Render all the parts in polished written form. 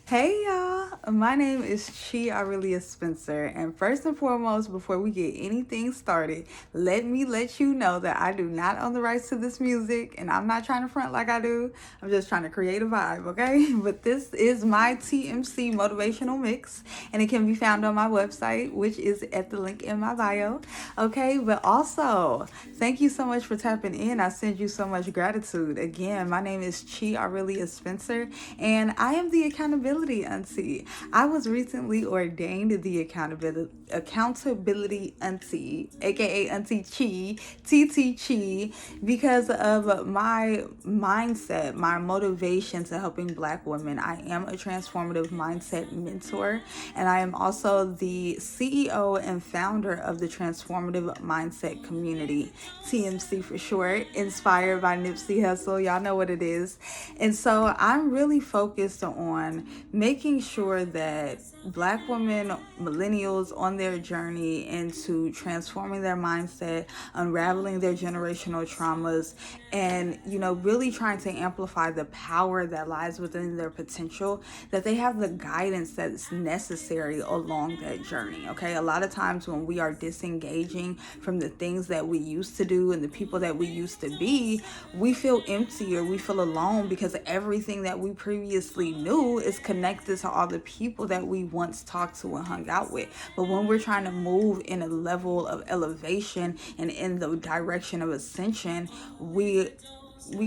Hey y'all, my name is Chi Aurelia Spencer, and first and foremost, before we get anything started, let me let you know that I do not own the rights to this music, and I'm not trying to front like I do. I'm just trying to create a vibe, okay? But this is my TMC motivational mix, and it can be found on my website, which is at the link in my bio, okay? But also, thank you so much for tapping in. I send you so much gratitude. Again, my name is Chi Aurelia Spencer, and I am the Accountability Auntie. I was recently ordained the Accountability Auntie, aka Auntie Chi, TT Chi, because of my mindset, my motivation to helping Black women. I am a transformative mindset mentor, and I am also the CEO and founder of the Transformative Mindset Community, TMC for short, inspired by Nipsey Hussle. Y'all know what it is. And so I'm really focused on making sure that Black women, millennials on their journey into transforming their mindset, unraveling their generational traumas, and, really trying to amplify the power that lies within their potential, that they have the guidance that's necessary along that journey, okay? A lot of times when we are disengaging from the things that we used to do and the people that we used to be, we feel empty or we feel alone because everything that we previously knew is connected to all the people that we once talked to and hung out with. But when we're trying to move in a level of elevation and in the direction of ascension, we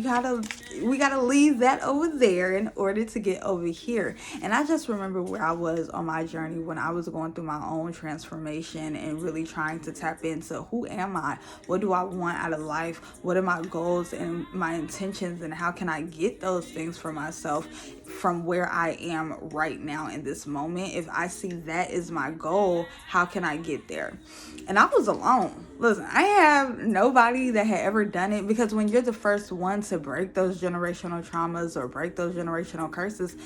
gotta leave that over there in order to get over here. And I just remember where I was on my journey when I was going through my own transformation and really trying to tap into who am I, what do I want out of life, what are my goals and my intentions, and how can I get those things for myself from where I am right now in this moment. If I see that is my goal, how can I get there? And I was alone. Listen, I have nobody that had ever done it, because when you're the first one to break those generational traumas or break those generational curses,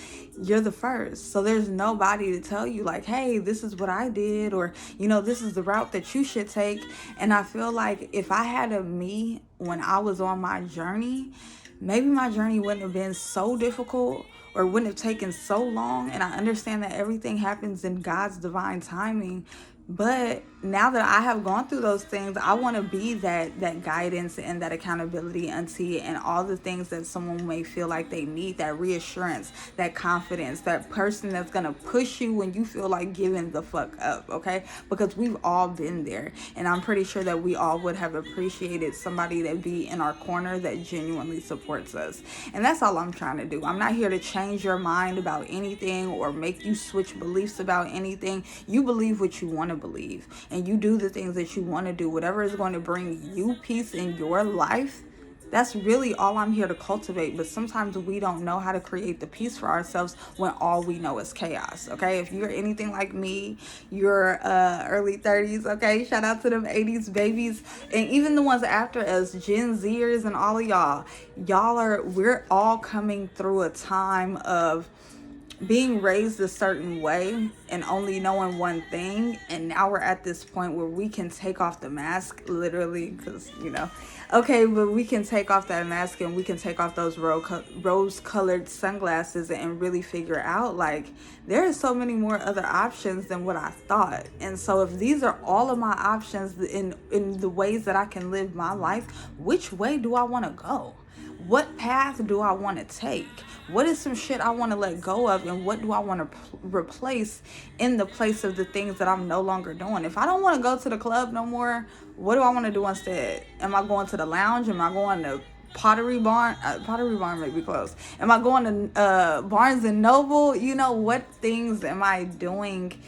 you're the first. So there's nobody to tell you like, hey, this is what I did, or, this is the route that you should take. And I feel like if I had a me when I was on my journey, maybe my journey wouldn't have been so difficult or wouldn't have taken so long. And I understand that everything happens in God's divine timing. But now that I have gone through those things, I want to be that guidance and that accountability auntie and all the things that someone may feel like they need, that reassurance, that confidence, that person that's going to push you when you feel like giving the fuck up, okay? Because we've all been there. And I'm pretty sure that we all would have appreciated somebody that be in our corner that genuinely supports us. And that's all I'm trying to do. I'm not here to change your mind about anything or make you switch beliefs about anything. You believe what you want to believe, and you do the things that you want to do, whatever is going to bring you peace in your life. That's really all I'm here to cultivate. But sometimes we don't know how to create the peace for ourselves when all we know is chaos, okay? If you're anything like me, you're early 30s, okay? Shout out to them 80s babies, and even the ones after us, Gen Zers and all of we're all coming through a time of being raised a certain way and only knowing one thing, and now we're at this point where we can take off the mask, literally, because but we can take off that mask and we can take off those rose-colored sunglasses and really figure out, like, there are so many more other options than what I thought. And so if these are all of my options in the ways that I can live my life, which way do I want to go? What path do I want to take? What is some shit I want to let go of, and what do I want to replace in the place of the things that I'm no longer doing? If I don't want to go to the club no more, what do I want to do instead? Am I going to the lounge? Am I going to Pottery Barn? Pottery Barn may be closed. Am I going to Barnes and Noble? What things am I doing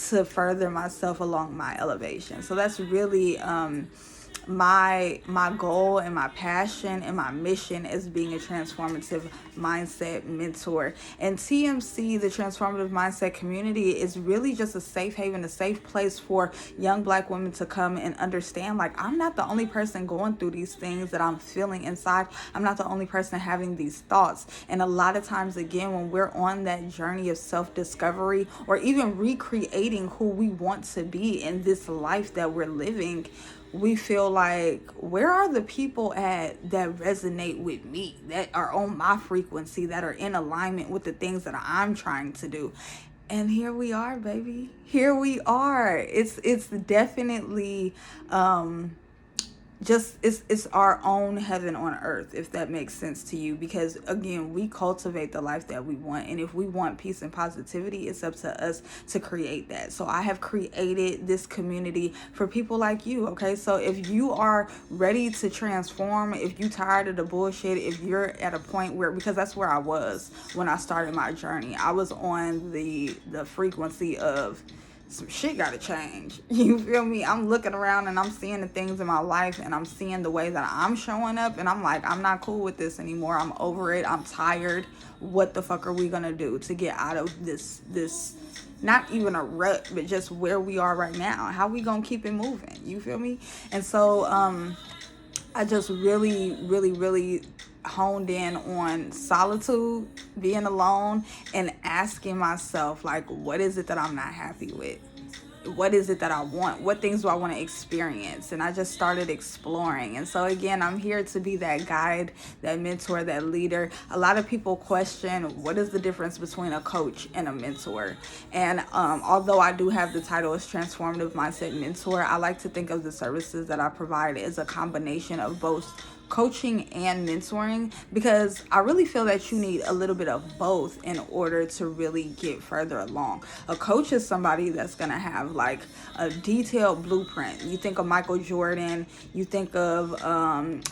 to further myself along my elevation? So that's really my goal and my passion and my mission is being a transformative mindset mentor. And TMC, the Transformative Mindset Community, is really just a safe haven, a safe place for young Black women to come and understand, like, I'm not the only person going through these things that I'm feeling inside. I'm not the only person having these thoughts. And a lot of times, again, when we're on that journey of self-discovery or even recreating who we want to be in this life that we're living, we feel like, where are the people at that resonate with me, that are on my frequency, that are in alignment with the things that I'm trying to do? And here we are, baby. Here we are. It's definitely just it's our own heaven on earth, if that makes sense to you, because again, we cultivate the life that we want, and if we want peace and positivity, it's up to us to create that. So I have created this community for people like you. Okay, so if you are ready to transform, if you tired of the bullshit, if you're at a point where, because that's where I was when I started my journey, I was on the frequency of some shit gotta change. You feel me? I'm looking around and I'm seeing the things in my life, and I'm seeing the way that I'm showing up, and I'm like, I'm not cool with this anymore. I'm over it. I'm tired. What the fuck are we gonna do to get out of this not even a rut, but just where we are right now? How we gonna keep it moving? You feel me? And so I just really honed in on solitude, being alone, and asking myself, like, what is it that I'm not happy with? What is it that I want? What things do I want to experience? And I just started exploring. And so again, I'm here to be that guide, that mentor, that leader. A lot of people question, what is the difference between a coach and a mentor? And although I do have the title as Transformative Mindset Mentor, I like to think of the services that I provide as a combination of both coaching and mentoring, because I really feel that you need a little bit of both in order to really get further along. A coach is somebody that's going to have like a detailed blueprint. You think of Michael Jordan, you think of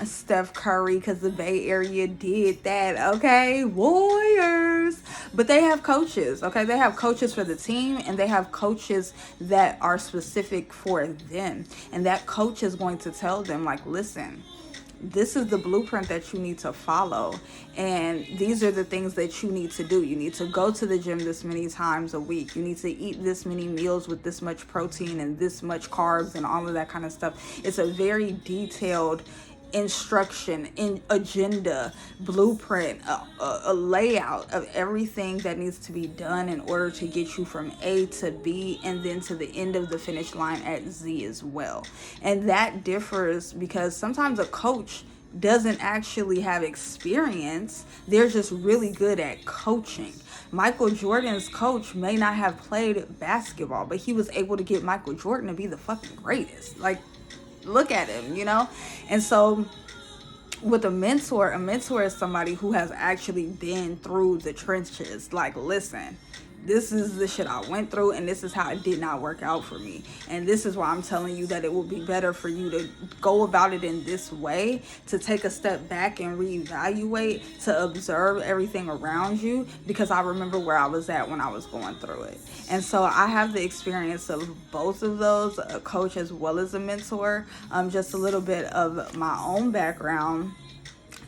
Steph Curry, because the Bay Area did that, okay? Warriors. But they have coaches, okay? They have coaches for the team, and they have coaches that are specific for them. And that coach is going to tell them, like, listen, this is the blueprint that you need to follow, and these are the things that you need to do. You need to go to the gym this many times a week. You need to eat this many meals with this much protein and this much carbs and all of that kind of stuff. It's a very detailed instruction, in agenda, blueprint, a layout of everything that needs to be done in order to get you from A to B, and then to the end of the finish line at Z as well. And that differs because sometimes a coach doesn't actually have experience. They're just really good at coaching. Michael Jordan's coach may not have played basketball, but he was able to get Michael Jordan to be the fucking greatest. Like, look at him, you know? And so with a mentor is somebody who has actually been through the trenches. Like, listen, this is the shit I went through, and this is how it did not work out for me. And this is why I'm telling you that it will be better for you to go about it in this way, to take a step back and reevaluate, to observe everything around you, because I remember where I was at when I was going through it. And so I have the experience of both of those, a coach as well as a mentor. Just a little bit of my own background.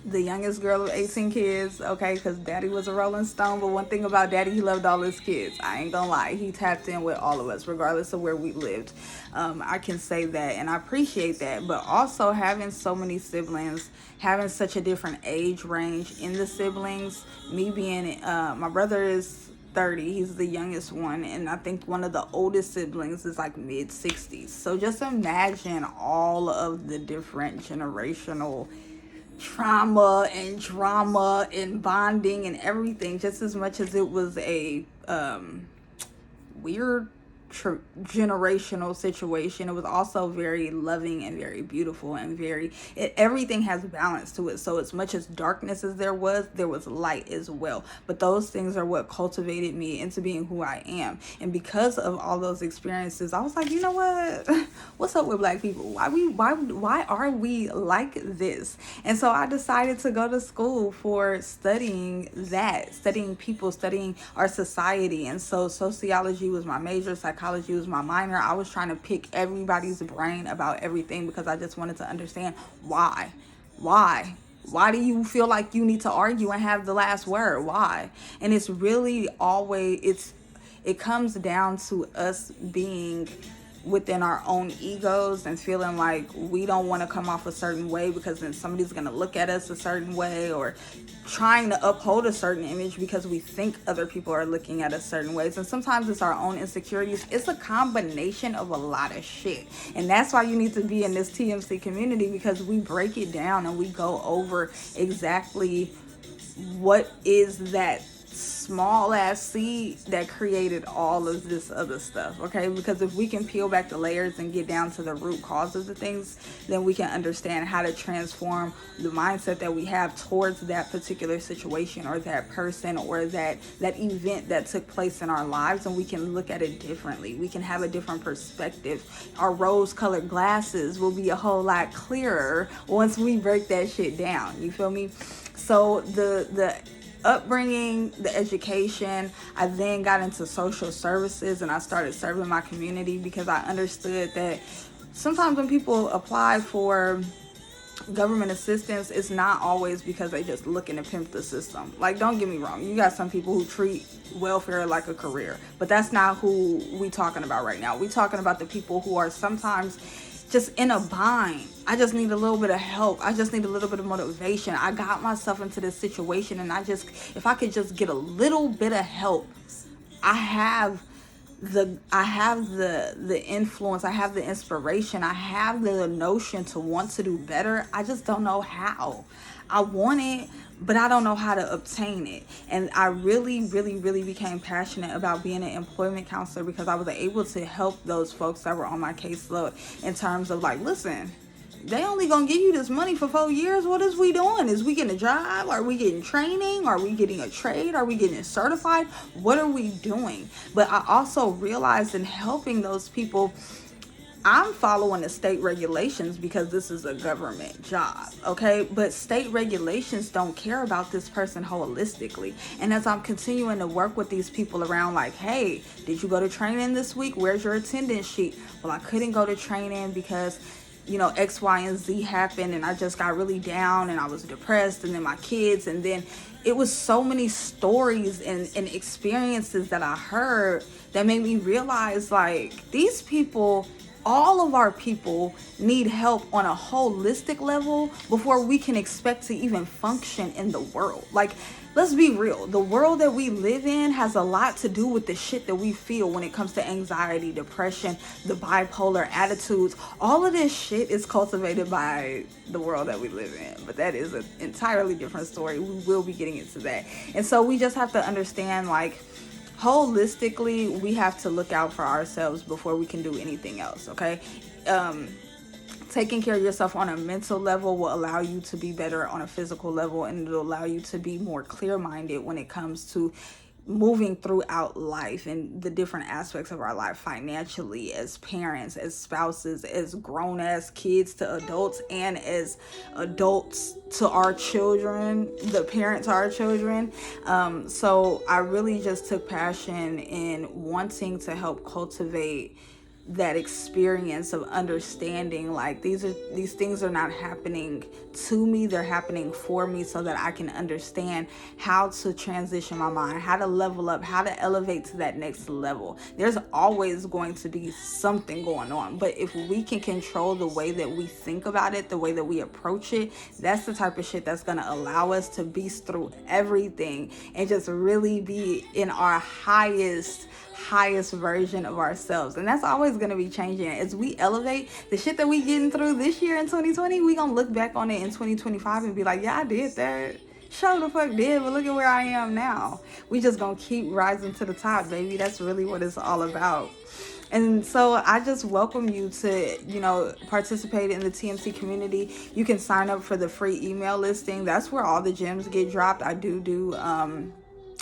The youngest girl of 18 kids, okay, because daddy was a Rolling Stone. But one thing about daddy, he loved all his kids. I ain't gonna lie. He tapped in with all of us, regardless of where we lived. I can say that, and I appreciate that. But also having so many siblings, having such a different age range in the siblings, me being, my brother is 30, he's the youngest one, and I think one of the oldest siblings is like mid-60s. So just imagine all of the different generational trauma and drama and bonding and everything. Just as much as it was a weird generational situation, it was also very loving and very beautiful, and everything has balance to it. So as much as darkness as there was light as well. But those things are what cultivated me into being who I am. And because of all those experiences, I was like, you know what? What's up with black people? Why are we like this? And so I decided to go to school for studying people, studying our society. And so sociology was my major, psychology was my minor. I was trying to pick everybody's brain about everything because I just wanted to understand why do you feel like you need to argue and have the last word? Why? And it's really always, it comes down to us being within our own egos and feeling like we don't want to come off a certain way because then somebody's going to look at us a certain way, or trying to uphold a certain image because we think other people are looking at us certain ways. And sometimes it's our own insecurities. It's a combination of a lot of shit. And that's why you need to be in this TMC community, because we break it down and we go over exactly what is that small ass seed that created all of this other stuff. Okay, because if we can peel back the layers and get down to the root causes of things, then we can understand how to transform the mindset that we have towards that particular situation or that person or that event that took place in our lives, and we can look at it differently. We can have a different perspective. Our rose colored glasses will be a whole lot clearer once we break that shit down. You feel me? So the upbringing, the education, I then got into social services and I started serving my community, because I understood that sometimes when people apply for government assistance, it's not always because they just looking to pimp the system. Like, don't get me wrong, you got some people who treat welfare like a career, but that's not who we talking about right now. We talking about the people who are sometimes just in a bind. I just need a little bit of help. I just need a little bit of motivation. I got myself into this situation, and if I could just get a little bit of help, I have the influence, I have the inspiration, I have the notion to want to do better. I just don't know how. I want it, but I don't know how to obtain it. And I really, really, really became passionate about being an employment counselor, because I was able to help those folks that were on my caseload in terms of like, listen, they only gonna give you this money for 4 years. What is we doing? Is we getting a job? Are we getting training? Are we getting a trade? Are we getting certified? What are we doing? But I also realized in helping those people, I'm following the state regulations because this is a government job, okay? But state regulations don't care about this person holistically. And as I'm continuing to work with these people around, like, hey, did you go to training this week? Where's your attendance sheet? Well, I couldn't go to training because, you know, X, Y, and Z happened, and I just got really down, and I was depressed, and then my kids, and then it was so many stories and experiences that I heard that made me realize, like, these people, all of our people need help on a holistic level before we can expect to even function in the world. Like, let's be real. The world that we live in has a lot to do with the shit that we feel when it comes to anxiety, depression, the bipolar attitudes. All of this shit is cultivated by the world that we live in. But that is an entirely different story. We will be getting into that. And so we just have to understand, like, holistically, we have to look out for ourselves before we can do anything else, okay? Taking care of yourself on a mental level will allow you to be better on a physical level, and it'll allow you to be more clear-minded when it comes to moving throughout life and the different aspects of our life, financially, as parents, as spouses, as grown-ass kids to adults, and as adults to our children, the parents to our children. So I really just took passion in wanting to help cultivate that experience of understanding, like, these things are not happening to me, they're happening for me, so that I can understand how to transition my mind, how to level up, how to elevate to that next level. There's always going to be something going on, but if we can control the way that we think about it, the way that we approach it, that's the type of shit that's going to allow us to beast through everything and just really be in our highest version of ourselves. And that's always going to be changing. As we elevate the shit that we getting through this year in 2020, we gonna look back on it in 2025 and be like, yeah, I did that. Sure the fuck did, but look at where I am now. We just gonna keep rising to the top, baby. That's really what it's all about. And so I just welcome you to, you know, participate in the TMC community. You can sign up for the free email listing. That's where all the gems get dropped. I do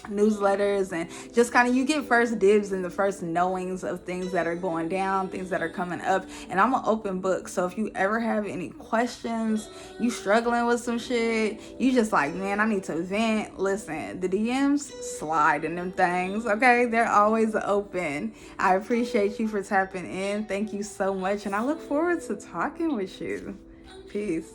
newsletters, and just kind of, you get first dibs and the first knowings of things that are going down, things that are coming up. And I'm an open book, so if you ever have any questions, you struggling with some shit, you just like, man, I need to vent, listen, the DMs slide in them things, okay? They're always open. I appreciate you for tapping in. Thank you so much, and I look forward to talking with you. Peace.